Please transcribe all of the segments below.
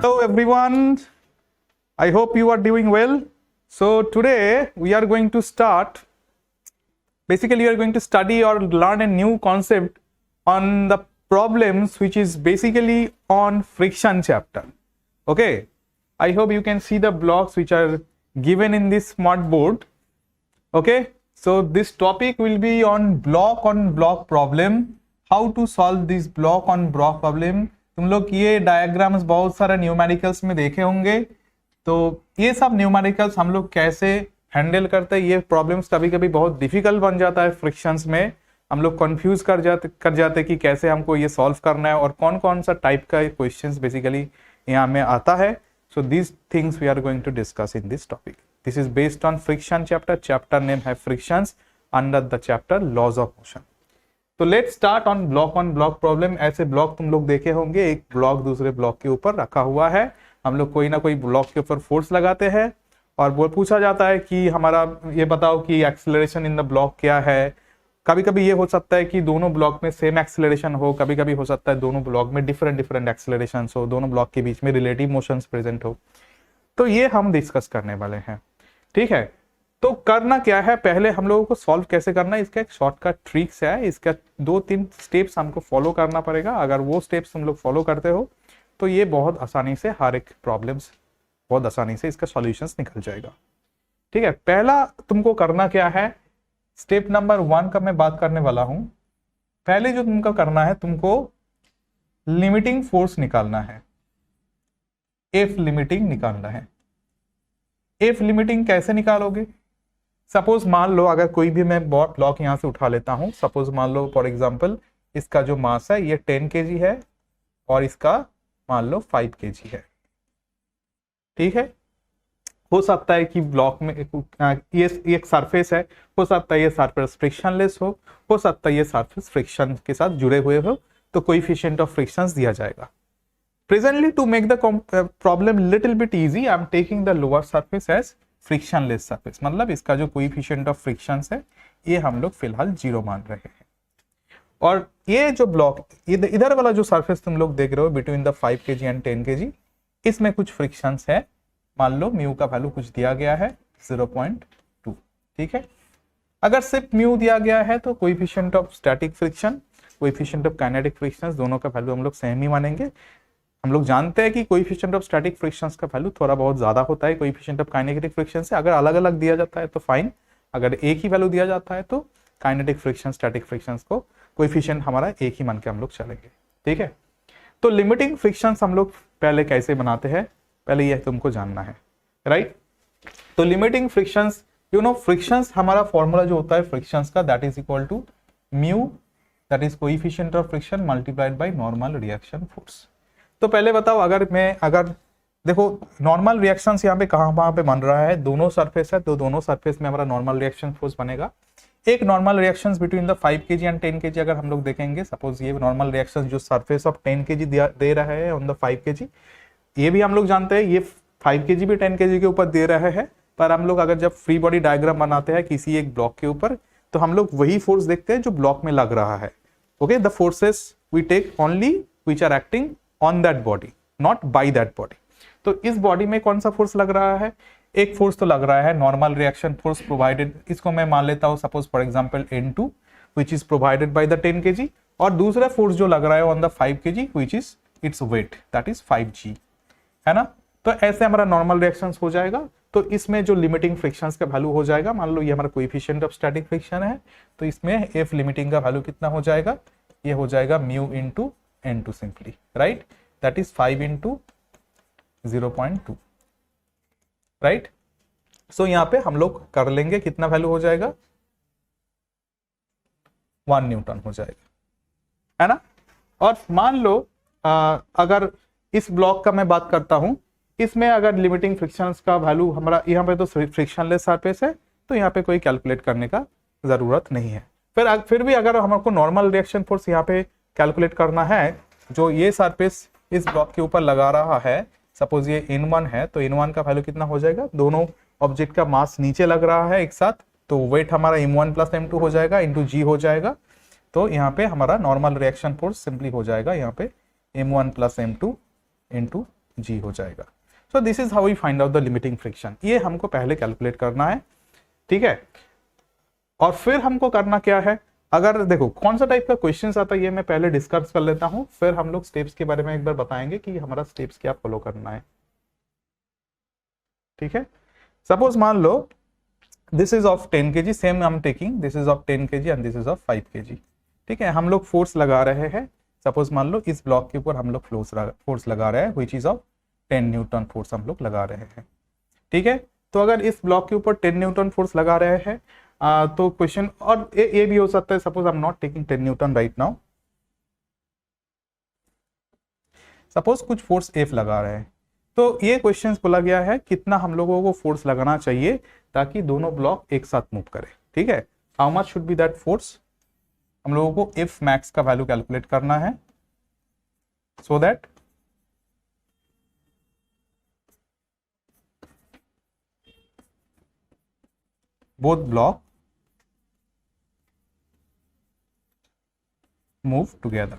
Hello everyone, I hope you are doing well. So today we are going to start, basically we are going to study or learn a new concept on the problems which is basically on friction chapter. Okay, I hope you can see the blocks which are given in this smart board. Okay, so this topic will be on block problem, how to solve this block on block problem. तुम लोग ये diagrams बहुत सारे numericals में देखे होंगे, तो ये सब न्यूमेरिकल्स हम लोग कैसे हैंडल करते हैं, ये प्रॉब्लम्स कभी कभी बहुत डिफिकल्ट बन जाता है फ्रिक्शंस में, हम लोग कंफ्यूज कर जाते कि कैसे हमको ये सॉल्व करना है और कौन कौन सा टाइप का क्वेश्चंस बेसिकली यहाँ में आता है. So this things we are going to discuss in this topic. This is based on friction chapter name है frictions under the chapter laws of motion. तो let's start on block problem. ऐसे block तुम लोग देखे होंगे, एक block दूसरे block के ऊपर रखा हुआ है, हम लोग कोई ना कोई ब्लॉक के ऊपर फोर्स लगाते हैं और वो पूछा जाता है कि हमारा ये बताओ कि एक्सेलरेशन इन द ब्लॉक क्या है. कभी कभी ये हो सकता है कि दोनों ब्लॉक में सेम एक्सेलरेशन हो, कभी कभी हो सकता है दोनों ब्लॉक में डिफरेंट एक्सेलरेशन हो, दोनों ब्लॉक के बीच में रिलेटिव मोशंस प्रेजेंट हो. तो ये हम डिस्कस करने वाले हैं. ठीक है, तो करना क्या है, पहले हम लोगों को सॉल्व कैसे करना है, इसका एक शॉर्टकट ट्रिक्स है. इसका 2-3 स्टेप्स हमको फॉलो करना पड़ेगा. अगर वो स्टेप्स हम लोग फॉलो करते हो तो ये बहुत आसानी से हर एक प्रॉब्लम्स बहुत आसानी से इसका सॉल्यूशंस निकल जाएगा. ठीक है, पहला तुमको करना क्या है, स्टेप नंबर 1 का मैं बात करने वाला हूं. पहले जो तुमको करना है, तुमको लिमिटिंग फोर्स निकालना है, एफ लिमिटिंग निकालना है. एफ लिमिटिंग कैसे निकालोगे, सपोज मान लो अगर कोई भी मैं ब्लॉक यहां से उठा लेता हूं, सपोज मान लो फॉर एग्जांपल इसका जो मास है ये 10 kg है और इसका मान लो 5 kg है. ठीक है, हो सकता है कि ब्लॉक में ये एक सरफेस है, हो सकता है ये सरफेस फ्रिक्शनलेस हो सकता है ये सरफेस फ्रिक्शन के साथ जुड़े हुए हो, तो कोएफिशिएंट ऑफ फ्रिक्शंस दिया जाएगा. Presently, to make the problem little bit easy, I am taking the lower surface as frictionless surface. मतलब इसका जो coefficient of frictions है ये हम लोग फिलहाल 0 मान रहे हैं. और ये जो ब्लॉक इधर वाला जो सरफेस तुम लोग देख रहे हो between the 5 kg and 10 kg, इसमें कुछ फ्रिक्शंस है. मान लो म्यू का वैल्यू कुछ दिया गया है 0.2. ठीक है, अगर सिर्फ म्यू दिया गया है तो coefficient of static friction, coefficient of kinetic frictions दोनों का वैल्यू हम लोग सेम ही मानेंगे. हम लोग जानते हैं कि कोएफिशिएंट ऑफ स्टैटिक फ्रिक्शंस का वैल्यू थोड़ा बहुत ज्यादा होता है कोएफिशिएंट ऑफ काइनेटिक फ्रिक्शन से. अगर अलग अलग दिया जाता है तो फाइन, अगर एक ही वैल्यू दिया जाता है तो काइनेटिक फ्रिक्शन स्टैटिक फ्रिक्शंस को कोएफिशिएंट हमारा एक ही मान के हम लोग चलेंगे. ठीक है, तो लिमिटिंग फ्रिक्शंस हम लोग पहले कैसे बनाते हैं, पहले यह तुमको जानना है. राइट, तो limiting frictions, you know frictions हमारा फॉर्मूला जो होता है फ्रिक्शंस का, that is equal to mu, that is coefficient of friction multiplied by normal reaction force. तो पहले बताओ, अगर देखो नॉर्मल रिएक्शंस यहाँ पे कहाँ पे बन रहा है, दोनों सरफेस है तो दोनों सरफेस में हमारा नॉर्मल रिएक्शन फोर्स बनेगा. एक normal reactions between the 5 kg and 10 kg अगर हम लोग देखेंगे, सपोज ये नॉर्मल रिएक्शंस जो सरफेस ऑफ 10 kg दे रहा है ऑन द 5 kg, ये भी हम लोग जानते हैं ये 5 kg भी 10 kg के ऊपर दे रहा है. पर हम लोग अगर जब फ्री बॉडी डायग्राम बनाते हैं किसी एक ब्लॉक के ऊपर, तो हम लोग वही फोर्स देखते हैं जो ब्लॉक में लग रहा है. Okay, the forces we take only which are acting on that body, not by that body. तो इस बॉडी में कौन सा फोर्स लग रहा है, एक फोर्स तो लग रहा है नॉर्मल रिएक्शन फोर्स प्रोवाइडेड, इसको मैं मान लेता हूं suppose for example N2 which is provided by the 10 kg, और दूसरा फोर्स जो लग रहा है on the 5 kg which is its weight, that is 5g, है ना. तो ऐसे हमारा नॉर्मल रिएक्शंस हो जाएगा. तो इसमें जो लिमिटिंग फ्रिक्शंस का वैल्यू हो जाएगा, मान लो ये हमारा कोएफिशिएंट ऑफ स्टैटिक फ्रिक्शन है, तो इसमें एफ लिमिटिंग का वैल्यू कितना हो जाएगा, ये हो जाएगा mu into N2 simply. Right, that is 5 into 0.2. Right, so यहाँ पे हम लोग कर लेंगे, कितना वैल्यू हो जाएगा, 1 न्यूटन हो जाएगा, है ना. और मान लो अगर इस ब्लॉक का मैं बात करता हूं, इसमें अगर लिमिटिंग फ्रिक्शंस का वैल्यू हमारा यहाँ पे तो फ्रिक्शनलेस सरफेस है, तो यहाँ पे कोई कैलकुलेट करने का जरूरत नहीं है. फिर भी अगर हमको नॉर्मल रिएक्शन फोर्स यहाँ पे कैलकुलेट करना है, जो ये सरफेस इस ब्लॉक के ऊपर लगा रहा है, सपोज ये N1 है, तो N1 का वैल्यू कितना हो जाएगा, दोनों ऑब्जेक्ट का मास नीचे लग रहा है एक साथ, तो वेट हमारा m1 प्लस m2 हो जाएगा इंटू g हो जाएगा. तो यहाँ पे हमारा नॉर्मल रिएक्शन फोर्स सिंपली हो जाएगा यहाँ पे m1 plus m2 into g हो जाएगा। So this is how we find out the limiting friction. ये हमको पहले कैलकुलेट करना है, ठीक है। और फिर हमको करना क्या है, अगर देखो कौन सा टाइप का क्वेश्चंस आता है ये मैं पहले डिस्कस कर लेता हूं, फिर हम लोग स्टेप्स के बारे में एक बार बताएंगे कि हमारा स्टेप्स क्या फॉलो करना है, ठीक है। सपोज मान लो this is of 10 kg, same I am taking, this is of 10 kg and this is of 5 kg, ठीक है। हम लोग फोर्स लगा रहे हैं, सपोज मान लो इस ब्लॉक के ऊपर हम लोग फोर्स लगा रहे हैं which is of 10 Newton force हम लोग लगा रहे हैं, ठीक है। तो अगर इस ब्लॉक के ऊपर 10 न्यूटन फोर्स लगा रहे हैं तो क्वेश्चन, और ये भी हो सकता है, suppose I am not taking 10 Newton right now, suppose कुछ फोर्स F लगा रहे हैं, तो ये क्वेश्चन बोला गया है कितना हम लोगों को फोर्स लगाना चाहिए ताकि दोनों ब्लॉक एक साथ मूव करें, ठीक है। How much should be that force, हम लोगों को F मैक्स का वैल्यू कैलकुलेट करना है, so that both block move together,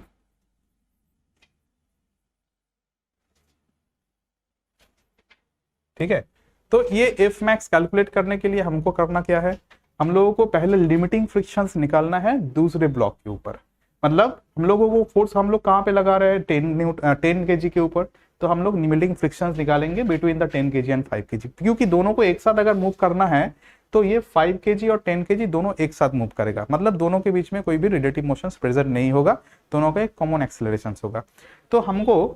ठीक है। तो ये F मैक्स कैलकुलेट करने के लिए हमको करना क्या है, हम लोगों को पहले लिमिटिंग फ्रिक्शंस निकालना है दूसरे ब्लॉक के ऊपर। मतलब हम लोगों को फोर्स हम लोग कहाँ पे लगा रहे हैं, 10 kg के ऊपर, तो हम लोग लिमिटिंग फ्रिक्शंस निकालेंगे between the 10 kg and 5 kg, क्योंकि दोनों को एक साथ अगर मूव करना है तो ये 5 kg और 10 kg दोनों एक साथ मूव करेगा, मतलब दोनों के बीच में कोई भी रिलेटिव मोशंस प्रेजेंट नहीं होगा, दोनों का एक कॉमन एक्सेलरेशन होगा। तो हमको,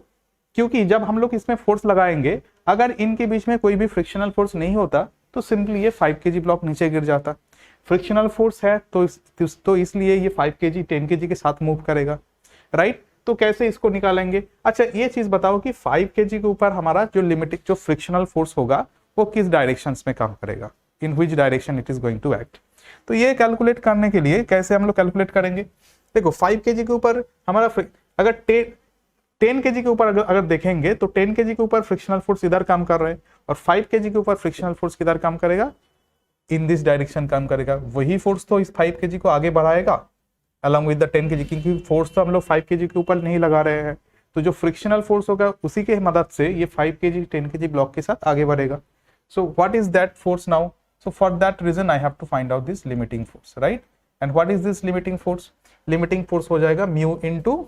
क्योंकि जब हम लोग इसमें फोर्स लगाएंगे, अगर इनके बीच में कोई भी फ्रिक्शनल फोर्स नहीं होता तो सिंपली ये 5 kg ब्लॉक नीचे गिर जाता। फ्रिक्शनल फोर्स है तो इसलिए ये 5 kg 10 kg के साथ मूव करेगा, राइट। तो कैसे इसको निकालेंगे, अच्छा ये चीज बताओ कि 5 kg के ऊपर हमारा जो लिमिटिंग जो फ्रिक्शनल फोर्स होगा वो किस डायरेक्शन में काम करेगा, in which direction it is going to act. तो ये कैलकुलेट करने के लिए कैसे हम लोग कैलकुलेट करेंगे, देखो 5 kg के ऊपर हमारा अगर 10 kg के ऊपर अगर देखेंगे तो 10 kg के ऊपर फ्रिक्शनल फोर्स इधर काम कर रहे हैं, और 5 kg के ऊपर फ्रिक्शनल फोर्स किधर काम करेगा, इन दिस डायरेक्शन काम करेगा। वही फोर्स तो इस 5 kg को आगे बढ़ाएगा अलॉन्ग विद द 10 kg, क्योंकि फोर्स तो हम लोग 5 kg के ऊपर नहीं लगा रहे हैं, तो जो फ्रिक्शनल फोर्स होगा उसी के मदद से ये 5 kg 10 kg ब्लॉक के साथ आगे बढ़ेगा। So what is that force now, so for that reason I have to find out this limiting force, right? And what is this limiting force? Limiting force हो जाएगा mu into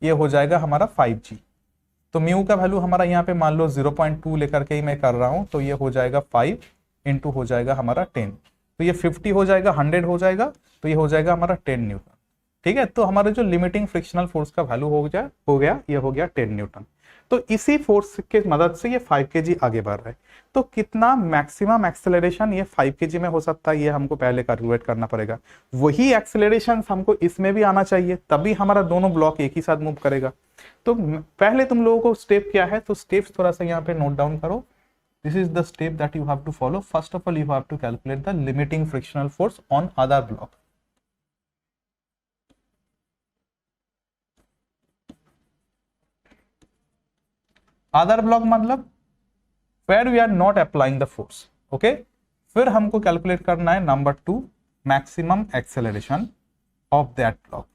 ये हो जाएगा हमारा 5g। तो mu का value हमारा यहाँ पे मान लो 0.2 लेकर के ही मैं कर रहा हूँ, तो ये हो जाएगा 5 इंटू हो जाएगा हमारा 10, तो ये 50 हो जाएगा, 100 हो जाएगा, तो ये हो जाएगा हमारा 10 न्यूटन, ठीक है। तो हमारा जो लिमिटिंग फ्रिक्शनल फोर्स का वैल्यू हो गया ये हो गया 10 न्यूटन। तो इसी फोर्स के मदद से ये 5 kg आगे बढ़ रहा है। तो कितना मैक्सिमम एक्सेलरेशन ये 5 kg में हो सकता है, ये हमको पहले कैलकुलेट करना पड़ेगा। वही एक्सेलरेशन हमको इसमें भी आना चाहिए, तभी हमारा दोनों ब्लॉक एक ही साथ मूव करेगा। तो पहले तुम लोगों को स्टेप क्या है, तो स्टेप्स थोड़ा सा यहाँ पे नोट डाउन करो। This is the step that you have to follow. First of all you have to calculate the limiting frictional force on other block. Other block मतलब where we are not applying the force, okay। फिर हमको calculate करना है number 2 maximum acceleration of that block.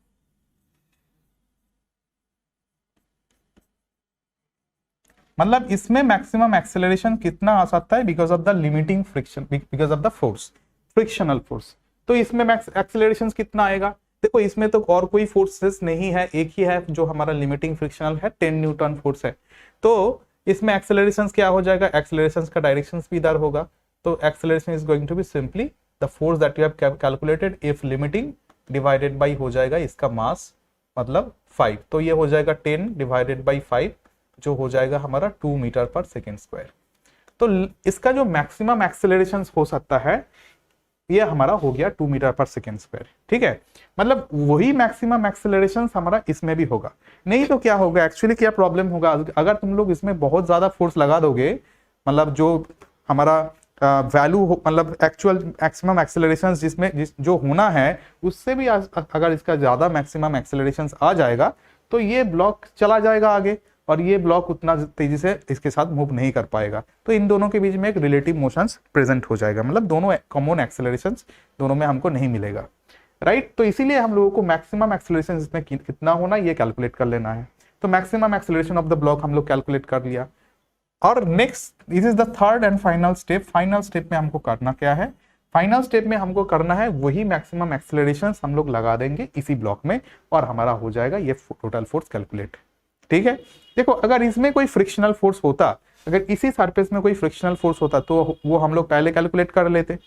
मतलब इसमें maximum acceleration कितना आ सकता है, because of the limiting friction, because of the force, frictional force. तो इसमें एक्सेलरेशन कितना आएगा, देखो इसमें तो और कोई फोर्सेस नहीं है, एक ही है जो हमारा लिमिटिंग फ्रिक्शनल है, 10 न्यूटन फोर्स है। तो इसमें एक्सेलरेशन क्या हो जाएगा, एक्सेलरेशन का डायरेक्शन भी इधर होगा, तो acceleration is going to be simply the force that you have calculated if limiting divided by हो जाएगा इसका मास, मतलब 5, तो ये हो जाएगा 10 डिवाइडेड बाय 5 जो हो जाएगा हमारा 2 मीटर पर सेकेंड स्क्वायर। तो इसका जो मैक्सिमम एक्सेलरेशन हो सकता है ये हमारा हो गया 2 मीटर पर सेकेंड स्क्वायर, ठीक है। मतलब वही मैक्सिमम एक्सेलरेशन हमारा इसमें भी होगा। नहीं तो क्या होगा, एक्चुअली क्या प्रॉब्लम होगा, अगर तुम लोग इसमें बहुत ज्यादा फोर्स लगा दोगे, मतलब जो हमारा वैल्यू मतलब एक्चुअल मैक्सिमम एक्सेलरेशन जो होना है उससे भी अगर इसका ज्यादा मैक्सिमम एक्सेलरेशन आ जाएगा तो ये ब्लॉक चला जाएगा आगे, और ये ब्लॉक उतना तेजी से इसके साथ मूव नहीं कर पाएगा। तो इन दोनों के बीच में एक रिलेटिव मोशंस प्रेजेंट हो जाएगा, मतलब दोनों कॉमन एक्सेलरेशंस दोनों में हमको नहीं मिलेगा, राइट। तो इसीलिए हम लोगों को मैक्सिमम एक्सेलरेशन इसमें कितना होना ये कैलकुलेट कर लेना है। तो maximum acceleration of the block हम लोग कैलकुलेट कर लिया। और next this is the third and final step. Final step में हमको करना क्या है, फाइनल स्टेप में हमको करना है वही मैक्सिमम एक्सेलरेशन हम लोग लगा देंगे इसी ब्लॉक में और हमारा हो जाएगा ये टोटल फोर्स कैलकुलेट। ठीक है, देखो अगर इसमें कोई फ्रिक्शनल फोर्स होता, अगर इसी सरफेस में कोई फ्रिक्शनल फोर्स होता तो वो हम लोग पहले कैलकुलेट कर लेते।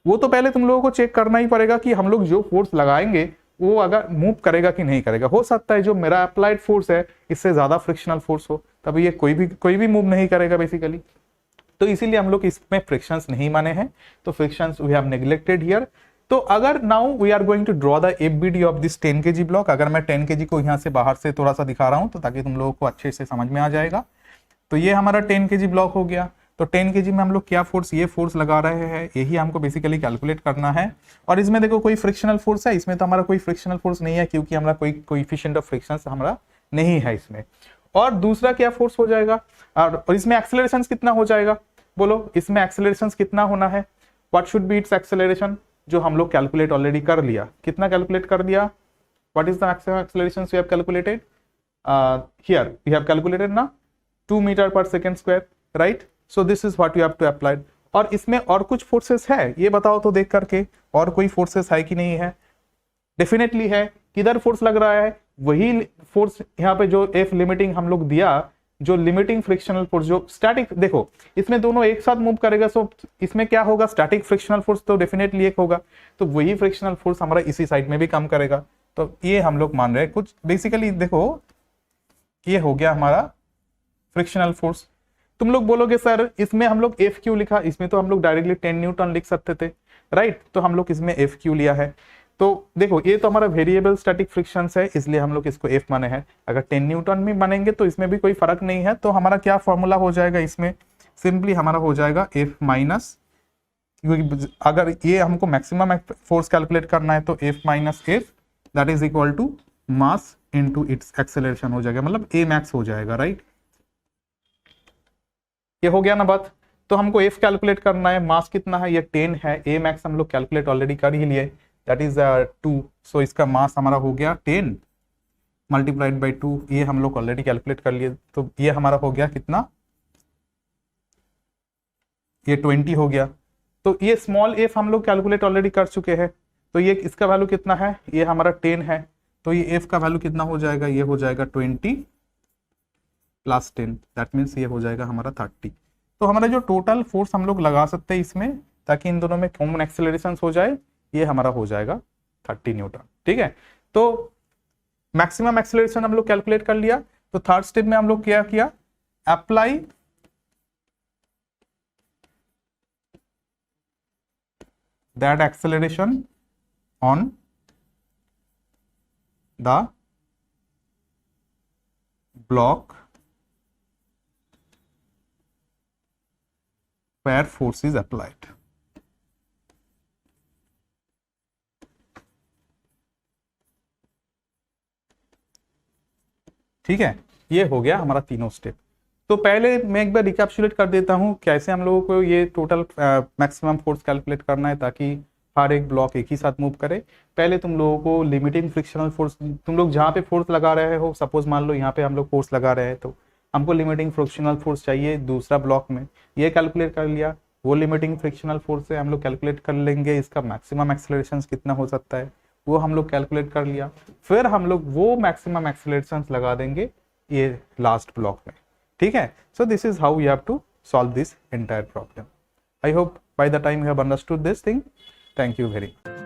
वो तो पहले तुम लोगों को चेक करना ही पड़ेगा कि हम लोग जो फोर्स लगाएंगे वो अगर मूव करेगा कि नहीं करेगा। हो सकता है जो मेरा अप्लाइड फोर्स है इससे ज्यादा फ्रिक्शनल फोर्स हो, तब ये कोई भी मूव नहीं करेगा बेसिकली। तो इसीलिए हम लोग इसमें फ्रिक्शंस नहीं माने हैं, तो frictions we have neglected here. तो अगर now we are going to draw the FBD of this 10 kg block, अगर मैं 10 kg को यहाँ से बाहर से थोड़ा सा दिखा रहा हूं तो ताकि तुम लोगों को अच्छे से समझ में आ जाएगा। तो ये हमारा 10 kg ब्लॉक हो गया। तो 10 kg में हम लोग क्या फोर्स, ये फोर्स लगा रहे हैं, यही हमको बेसिकली कैलकुलेट करना है। और इसमें देखो कोई फ्रिक्शनल फोर्स है, इसमें तो हमारा कोई फ्रिक्शनल फोर्स नहीं है क्योंकि हमारा कोई कोएफिशिएंट ऑफ फ्रिक्शन हमारा नहीं है इसमें। और दूसरा क्या फोर्स हो जाएगा, और इसमें एक्सेलरेशन कितना हो जाएगा, बोलो इसमें एक्सेलरेशन कितना होना है, what should be it's acceleration, जो हम लोग कैलकुलेट ऑलरेडी कर लिया। कितना कैलकुलेट कर दिया, what is the maximum acceleration we have calculated, here we have calculated ना 2 मीटर पर second square, right. So this is what you have to apply. और इसमें और कुछ फोर्सेस है, ये बताओ तो देख करके, और कोई फोर्सेस है कि नहीं है, डेफिनेटली है। किधर फोर्स लग रहा है, वही फोर्स यहाँ पे जो एफ लिमिटिंग हम लोग दिया, जो लिमिटिंग फ्रिक्शनल फोर्स, जो स्टैटिक, देखो इसमें दोनों एक साथ मूव करेगा, सो इसमें क्या होगा, स्टैटिक फ्रिक्शनल फोर्स तो डेफिनेटली एक होगा, तो वही फ्रिक्शनल फोर्स हमारा इसी साइड में भी काम करेगा। तो ये हम लोग मान रहे हैं कुछ बेसिकली, देखो ये हो गया हमारा फ्रिक्शनल फोर्स। तुम लोग बोलोगे सर इसमें हम लोग एफ क्यू लिखा, इसमें तो हम लोग डायरेक्टली 10 न्यूटन लिख सकते थे, राइट। तो हम लोग इसमें एफ क्यू लिया है। तो देखो ये तो हमारा वेरिएबल स्टैटिक फ्रिक्शंस है, इसलिए हम लोग इसको एफ माने हैं। अगर 10 न्यूटन में मानेंगे तो इसमें भी कोई फर्क नहीं है। तो हमारा क्या फॉर्मूला हो जाएगा, इसमें सिंपली हमारा हो जाएगा एफ माइनस, क्योंकि अगर ये हमको मैक्सिमम फोर्स कैलकुलेट करना है तो F minus F that is equal to mass into its acceleration हो जाएगा, मतलब ए मैक्स हो जाएगा, राइट। ये हो गया ना बात। तो हमको एफ कैलकुलेट करना है, मास कितना है, ये 10 है, ए मैक्स हम लोग कैलकुलेट ऑलरेडी कर ही लिए, दैट इज 2। सो इसका मास हमारा हो गया 10 मल्टीप्लाइड बाई 2, ये हम लोग ऑलरेडी कैलकुलेट कर लिए। तो ये हमारा हो गया कितना, ये 20 हो गया। तो ये स्मॉल एफ हम लोग कैलकुलेट ऑलरेडी कर चुके हैं। तो ये इसका वैल्यू कितना है, ये हमारा 10 है, तो ये एफ का वैल्यू कितना हो जाएगा, ये हो जाएगा 20 प्लस 10, दैट मीन्स ये हो जाएगा हमारा 30। तो हमारा जो टोटल फोर्स हम लोग लगा सकते हैं इसमें, ताकि इन दोनों में कॉमन एक्सेलरेशन हो जाए, ये हमारा हो जाएगा 30 न्यूटन। ठीक है, तो मैक्सिमम एक्सेलरेशन हम लोग कैलकुलेट कर लिया। तो थर्ड स्टेप में हम लोग क्या किया, apply that acceleration on the block where force is applied। ठीक है, ये हो गया हमारा तीनों स्टेप। तो पहले मैं एक बार रिकैप्चुलेट कर देता हूं कैसे हम लोगों को ये टोटल मैक्सिमम फोर्स कैलकुलेट करना है, ताकि हर एक ब्लॉक एक ही साथ मूव करे। पहले तुम लोगों को लिमिटिंग फ्रिक्शनल फोर्स, तुम लोग जहाँ पे फोर्स लगा रहे हो, सपोज मान लो यहाँ पे हम लोग फोर्स लगा रहे हैं, तो हमको लिमिटिंग फ्रिक्शनल फोर्स चाहिए दूसरा ब्लॉक में, ये कैलकुलेट कर लिया। वो लिमिटिंग फ्रिक्शनल फोर्स से हम लोग कैलकुलेट कर लेंगे इसका मैक्सिमम एक्सेलरेशन कितना हो सकता है, वो हम लोग कैलकुलेट कर लिया। फिर हम लोग वो मैक्सिमम एक्सेलरेशन लगा देंगे ये लास्ट ब्लॉक में। ठीक है, so this is how you have to solve this entire problem. I hope by the time you have understood this thing. Thank you very much.